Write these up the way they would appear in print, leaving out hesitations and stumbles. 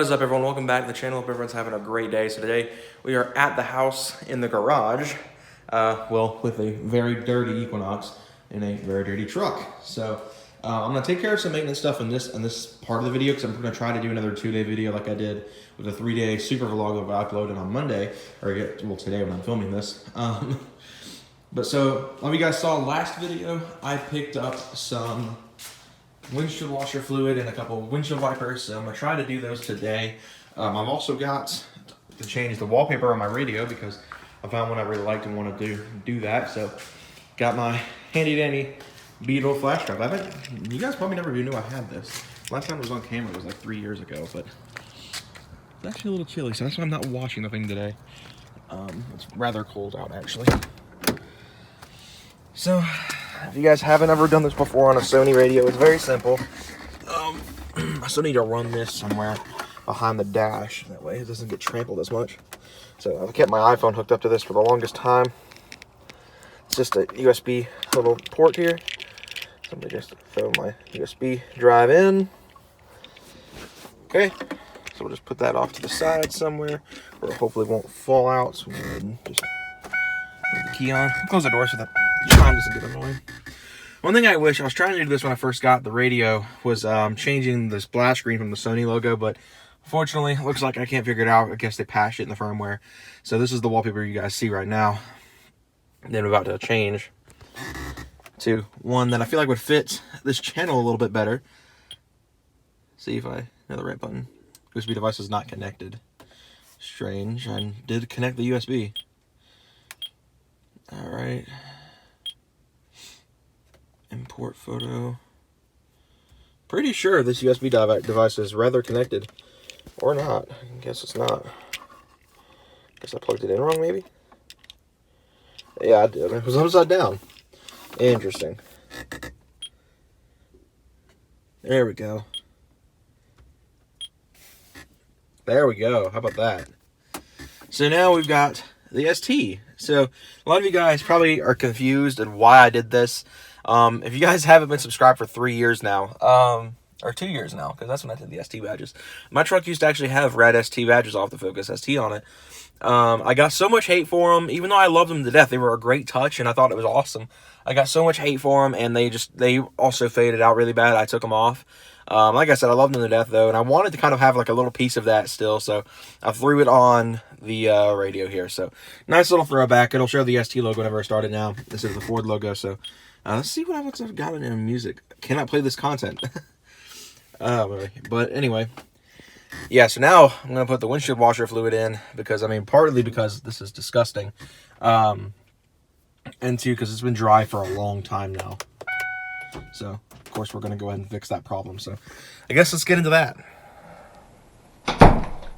is up, everyone? Welcome back to the channel. Hope everyone's having a great day. So today we are at the house in the garage, with a very dirty Equinox and a very dirty truck. So I'm gonna take care of some maintenance stuff in this part of the video because I'm gonna try to do another 2-day video like I did with a 3-day super vlog that I uploaded on Monday, today when I'm filming this. But so, like you guys saw last video, I picked up some windshield washer fluid and a couple windshield wipers, so I'm going to try to do those today. I've also got to change the wallpaper on my radio because I found one I really liked and want to do that. So, got my handy dandy Beetle flash drive. You guys probably never even knew I had this. Last time it was on camera was like 3 years ago, but it's actually a little chilly, so that's why I'm not washing the thing today. It's rather cold out, actually. So, if you guys haven't ever done this before on a Sony radio, it's very simple. I still need to run this somewhere behind the dash. That way it doesn't get trampled as much. So I've kept my iPhone hooked up to this for the longest time. It's just a USB little port here. So I'm just throw my USB drive in. Okay. So we'll just put that off to the side somewhere where it hopefully won't fall out. So we'll go ahead and just put the key on. Close the door so that the chime doesn't get annoying. One thing I wish, I was trying to do this when I first got the radio, was changing the splash screen from the Sony logo, but unfortunately, it looks like I can't figure it out. I guess they patched it in the firmware. So this is the wallpaper you guys see right now. Then I'm about to change to one that I feel like would fit this channel a little bit better. See if I know the right button. USB device is not connected. Strange. I did connect the USB. Alright. Import photo. Pretty sure this USB device is rather connected. Or not. I guess it's not. Guess I plugged it in wrong, maybe? Yeah, I did. It was upside down. Interesting. There we go. There we go. How about that? So now we've got the ST. So a lot of you guys probably are confused on why I did this. If you guys haven't been subscribed for 3 years now, or 2 years now, because that's when I did the ST badges. My truck used to actually have red ST badges off the Focus ST on it. I got so much hate for them, even though I loved them to death. They were a great touch, and I thought it was awesome. I got so much hate for them, and they also faded out really bad. I took them off. Like I said, I loved them to death, though, and I wanted to kind of have like a little piece of that still, so I threw it on the radio here. So, nice little throwback. It'll show the ST logo whenever I start it now. This is the Ford logo, so let's see what I've got in music. Cannot play this content. But anyway, yeah, so now I'm going to put the windshield washer fluid in because, partly because this is disgusting, and two, because it's been dry for a long time now. So, of course, we're going to go ahead and fix that problem. So, I guess let's get into that.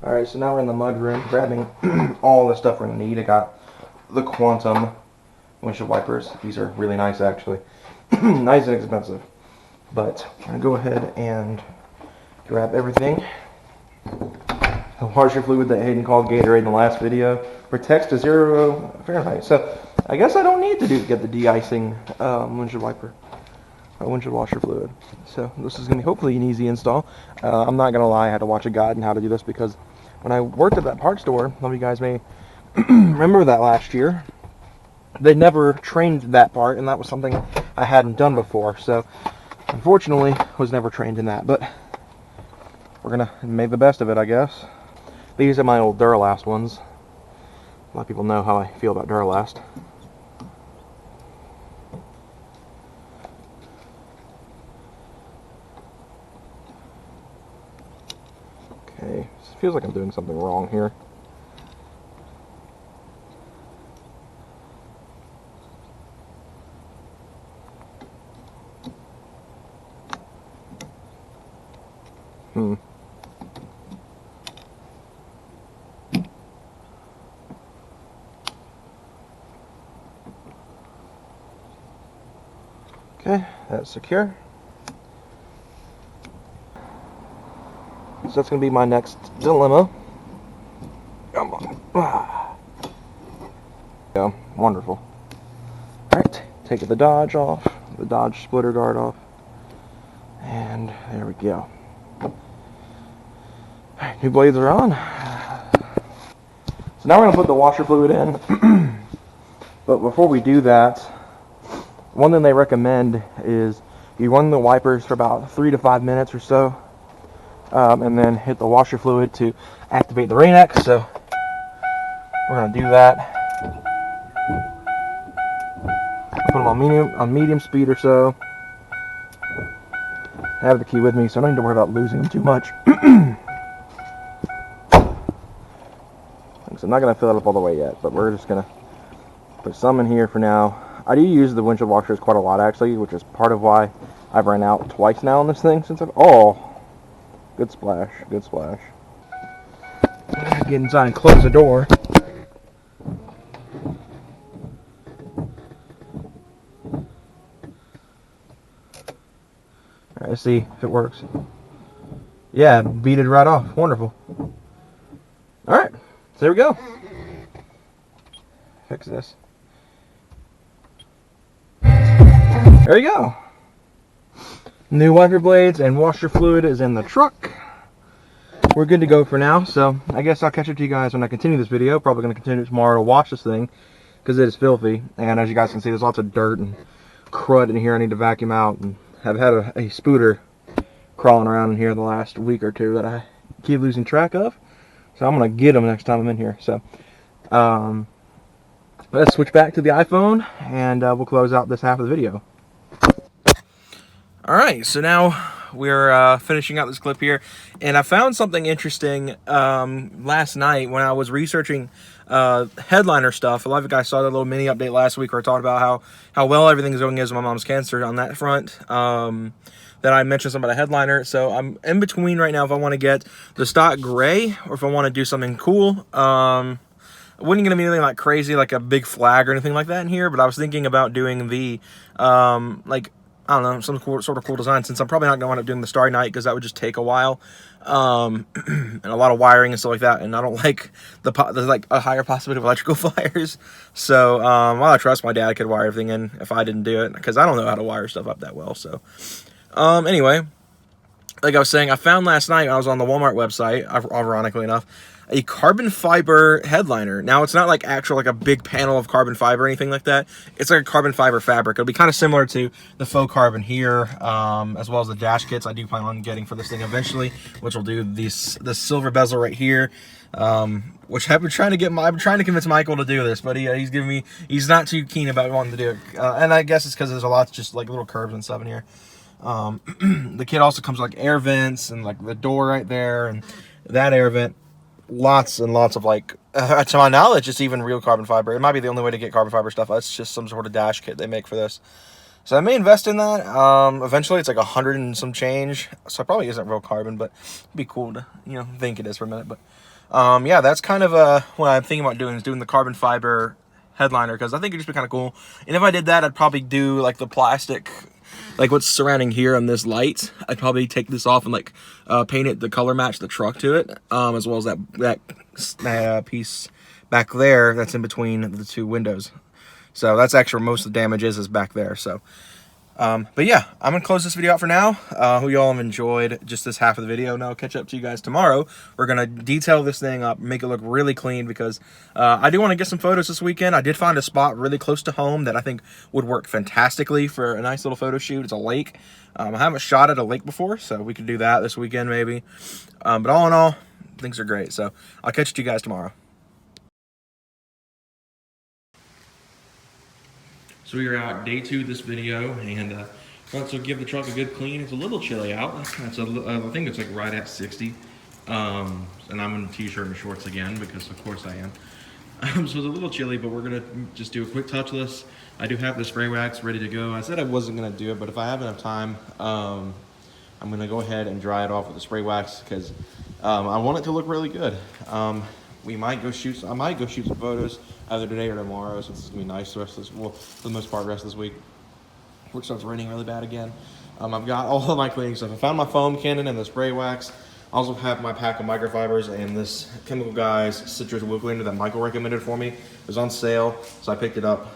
Alright, so now we're in the mud room, grabbing all the stuff we're going to need. I got the Quantum windshield wipers. These are really nice, actually. Nice and expensive. But I'm going to go ahead and grab everything. The washer fluid that Hayden called Gatorade in the last video protects to 0 Fahrenheit. So I guess I don't need to get the de-icing windshield wiper. Windshield washer fluid. So this is going to be hopefully an easy install. I'm not going to lie, I had to watch a guide on how to do this because when I worked at that parts store, some of you guys may remember that last year, they never trained that part, and that was something I hadn't done before. So unfortunately, was never trained in that, but we're going to make the best of it, I guess. These are my old Duralast ones. A lot of people know how I feel about Duralast. Okay, it feels like I'm doing something wrong here. Okay, that's secure. So that's going to be my next dilemma. Come on. Yeah, wonderful. Alright, take the Dodge off, the Dodge splitter guard off, and there we go. New blades are on. So now we're going to put the washer fluid in. But before we do that, one thing they recommend is you run the wipers for about 3 to 5 minutes or so, and then hit the washer fluid to activate the Rain-X. So we're going to do that. Put them on medium speed or so. I have the key with me, so I don't need to worry about losing them too much. So I'm not going to fill it up all the way yet, but we're just going to put some in here for now. I do use the windshield washers quite a lot, actually, which is part of why I've run out twice now on this thing since I've... Oh! Good splash. Good splash. Get inside and close the door. Alright, let's see if it works. Yeah, beat it right off. Wonderful. Alright, so there we go. Fix this. There you go. New wiper blades and washer fluid is in the truck. We're good to go for now, so I guess I'll catch up to you guys when I continue this video. Probably going to continue tomorrow to wash this thing because it is filthy. And as you guys can see, there's lots of dirt and crud in here I need to vacuum out. And I've had a spooter crawling around in here the last week or two that I keep losing track of. So I'm going to get them next time I'm in here. So let's switch back to the iPhone and we'll close out this half of the video. Alright, so now we're finishing out this clip here, and I found something interesting last night when I was researching headliner stuff. A lot of you guys saw that little mini update last week where I talked about how well everything is going as my mom's cancer on that front. That I mentioned something about a headliner, so I'm in between right now if I want to get the stock gray or if I want to do something cool. I wasn't going to be anything like crazy, like a big flag or anything like that in here, but I was thinking about doing the, like, I don't know, some sort of cool design, since I'm probably not going to wind up doing the Starry Night because that would just take a while, and a lot of wiring and stuff like that, and I don't like there's like a higher possibility of electrical fires. So while I trust my dad could wire everything in if I didn't do it, because I don't know how to wire stuff up that well. So anyway, like I was saying, I found last night when I was on the Walmart website, ironically enough, a carbon fiber headliner. Now, it's not like actual, like a big panel of carbon fiber or anything like that. It's like a carbon fiber fabric. It'll be kind of similar to the faux carbon here, as well as the dash kits I do plan on getting for this thing eventually, which will do the silver bezel right here, which I've been trying to convince Michael to do this, but he's not too keen about wanting to do it. And I guess it's because there's a lot just like little curves and stuff in here. The kit also comes with like air vents and like the door right there and that air vent. Lots and lots of, like, to my knowledge, it's even real carbon fiber. It might be the only way to get carbon fiber stuff. It's just some sort of dash kit they make for this. So I may invest in that. Eventually, it's like 100 and some change. So it probably isn't real carbon, but it'd be cool to, think it is for a minute. But, yeah, that's kind of what I'm thinking about doing, is doing the carbon fiber headliner, because I think it'd just be kind of cool. And if I did that, I'd probably do, like, the plastic, like what's surrounding here on this light. I'd probably take this off and like paint it the color match the truck to it, as well as that piece back there that's in between the two windows. So that's actually where most of the damage is back there. So but yeah, I'm gonna close this video out for now. Hope you all have enjoyed just this half of the video. Now I'll catch up to you guys tomorrow. We're gonna detail this thing up, make it look really clean, because I do want to get some photos this weekend. I did find a spot really close to home that I think would work fantastically for a nice little photo shoot. It's a lake. I haven't shot at a lake before, so we could do that this weekend maybe. But all in all, things are great. So I'll catch you guys tomorrow. So we are out day 2 of this video, and to give the truck a good clean. It's a little chilly out. I think it's like right at 60. And I'm in a t-shirt and shorts again because of course I am. So it's a little chilly, but we're gonna just do a quick touchless. I do have the spray wax ready to go. I said I wasn't gonna do it, but if I have enough time, I'm gonna go ahead and dry it off with the spray wax because I want it to look really good. I might go shoot some photos either today or tomorrow, since it's gonna be nice the rest of this, well, for the most part, the rest of this week. It starts raining really bad again. I've got all of my cleaning stuff. I found my foam cannon and the spray wax. I also have my pack of microfibers and this Chemical Guys citrus wood cleaner that Michael recommended for me. It was on sale, so I picked it up.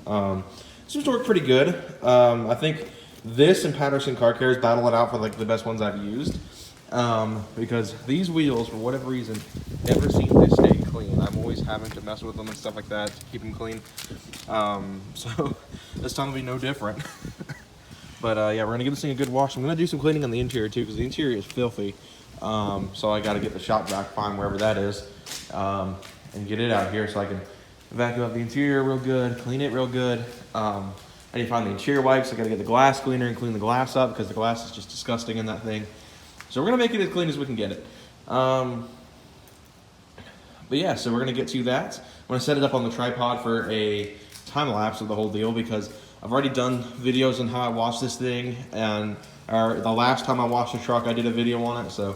It seems to work pretty good. I think this and Patterson Car Cares battle it out for like the best ones I've used. because these wheels, for whatever reason, never seem to stay clean. I'm always having to mess with them and stuff like that to keep them clean. So this time will be no different. But yeah, we're gonna give this thing a good wash. I'm gonna do some cleaning on the interior too, because the interior is filthy. So I gotta get the shop vac, find wherever that is, and get it out here so I can vacuum up the interior real good, clean it real good. I need to find the interior wipes. I gotta get the glass cleaner and clean the glass up because the glass is just disgusting in that thing. So we're gonna make it as clean as we can get it. But yeah, so we're gonna get to that. I'm gonna set it up on the tripod for a time lapse of the whole deal because I've already done videos on how I wash this thing, and the last time I washed the truck, I did a video on it. So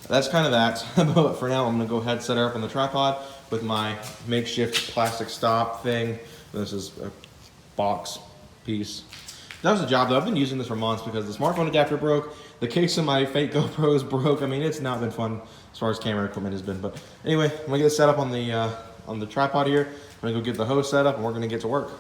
that's kind of that. But for now, I'm gonna go ahead and set her up on the tripod with my makeshift plastic stop thing. This is a box piece. That was a job though. I've been using this for months because the smartphone adapter broke. The case of my fake GoPros broke. I mean, it's not been fun as far as camera equipment has been. But anyway, I'm gonna get it set up on the tripod here. I'm gonna go get the hose set up, and we're gonna get to work.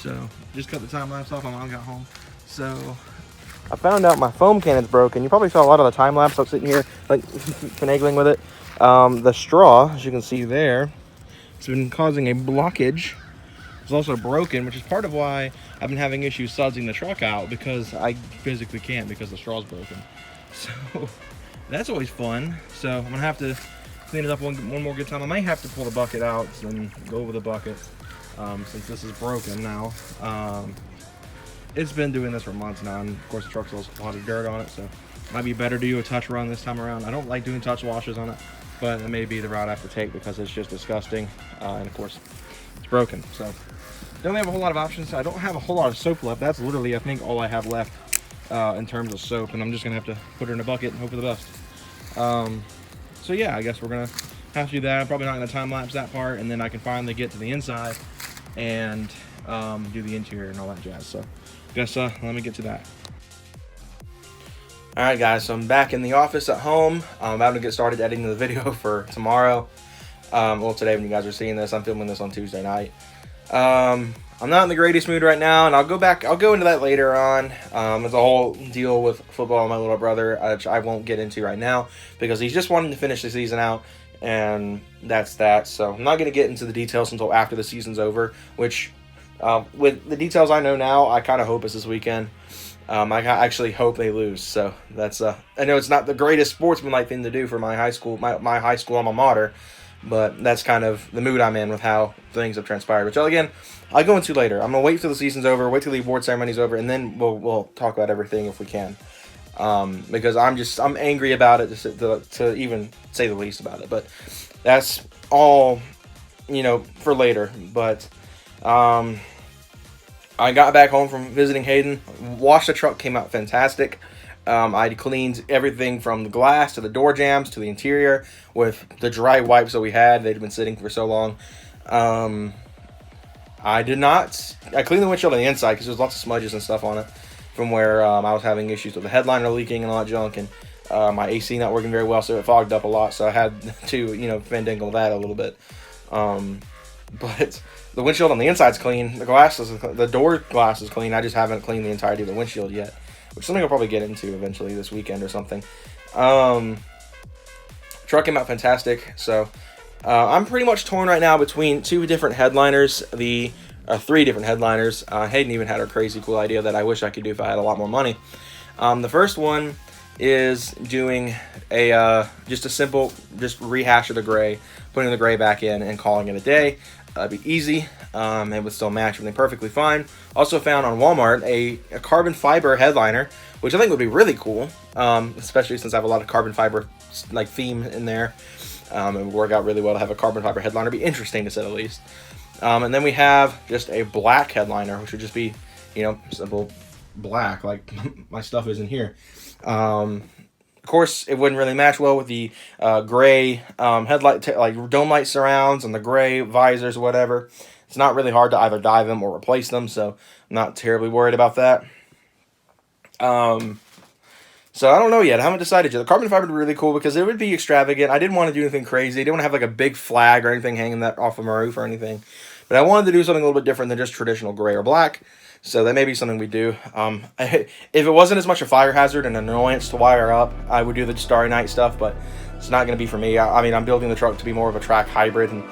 So just cut the time lapse off. My mom got home. So I found out my foam cannon's broken. You probably saw a lot of the time lapse. I'm sitting here like finagling with it. The straw, as you can see there, it's been causing a blockage. It's also broken, which is part of why I've been having issues sudsing the truck out, because I physically can't because the straw's broken. So that's always fun. So I'm gonna have to clean it up one more good time. I might have to pull the bucket out and go over the bucket. Since this is broken now. It's been doing this for months now, and of course the truck still has a lot of dirt on it, so it might be better to do a touch run this time around. I don't like doing touch washes on it, but it may be the route I have to take because it's just disgusting, and of course it's broken. So don't have a whole lot of options. I don't have a whole lot of soap left. That's literally, I think, all I have left in terms of soap, and I'm just gonna have to put her in a bucket and hope for the best. So yeah, I guess we're gonna have to do that. I'm probably not gonna time lapse that part, and then I can finally get to the inside and do the interior and all that jazz. So I guess let me get to that. All right, guys, so I'm back in the office at home. I'm about to get started editing the video for tomorrow. Well, today when you guys are seeing this, I'm filming this on Tuesday night. I'm not in the greatest mood right now, and I'll go into that later on. There's a whole deal with football with my little brother, which I won't get into right now because he's just wanting to finish the season out, and that's that. So I'm not going to get into the details until after the season's over, which with the details I know now, I kind of hope it's this weekend. I actually hope they lose. So that's I know it's not the greatest sportsmanlike thing to do for my high school, my high school alma mater, but that's kind of the mood I'm in with how things have transpired, which again I'll go into later. I'm gonna wait till the season's over, wait till the award ceremony's over, and then we'll talk about everything if we can. Because I'm angry about it to even say the least about it. But that's all, for later. But I got back home from visiting Hayden, washed the truck, came out fantastic. I cleaned everything from the glass to the door jambs to the interior with the dry wipes that we had. They'd been sitting for so long. I cleaned the windshield on the inside because there's lots of smudges and stuff on it from where I was having issues with the headliner leaking and all that junk, and my AC not working very well, so it fogged up a lot, so I had to, fandangle that a little bit. But the windshield on the inside's clean. The door glass is clean. I just haven't cleaned the entirety of the windshield yet, which is something I'll probably get into eventually this weekend or something. Truck came out fantastic, so I'm pretty much torn right now between two different headliners, three different headliners. Hayden even had a crazy cool idea that I wish I could do if I had a lot more money. The first one is doing just a simple rehash of the gray, putting the gray back in and calling it a day. It'd be easy. It would still match everything perfectly fine. Also found on Walmart a carbon fiber headliner, which I think would be really cool, especially since I have a lot of carbon fiber theme in there. It would work out really well to have a carbon fiber headliner. It'd be interesting to say the least. And then we have just a black headliner, which would just be, you know, simple black, like my stuff is in here. Of course, it wouldn't really match well with the gray headlight, like dome light surrounds and the gray visors or whatever. It's not really hard to either dye them or replace them, so I'm not terribly worried about that. So I don't know yet. I haven't decided yet. The carbon fiber would be really cool because it would be extravagant. I didn't want to do anything crazy. I didn't want to have like a big flag or anything hanging that off of my roof or anything. But I wanted to do something a little bit different than just traditional gray or black. So that may be something we do. If it wasn't as much a fire hazard and an annoyance to wire up, I would do the Starry Night stuff, but it's not going to be for me. I mean, I'm building the truck to be more of a Trac hybrid, and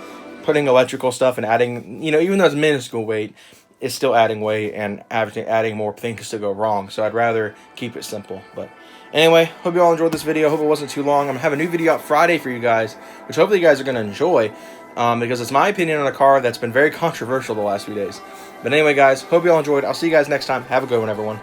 putting electrical stuff and adding, you know, even though it's minuscule weight, it's still adding weight and adding more things to go wrong. So I'd rather keep it simple. But anyway, hope you all enjoyed this video. Hope it wasn't too long. I'm going to have a new video out Friday for you guys, which hopefully you guys are going to enjoy, because it's my opinion on a car that's been very controversial the last few days. But anyway, guys, hope you all enjoyed. I'll see you guys next time. Have a good one, everyone.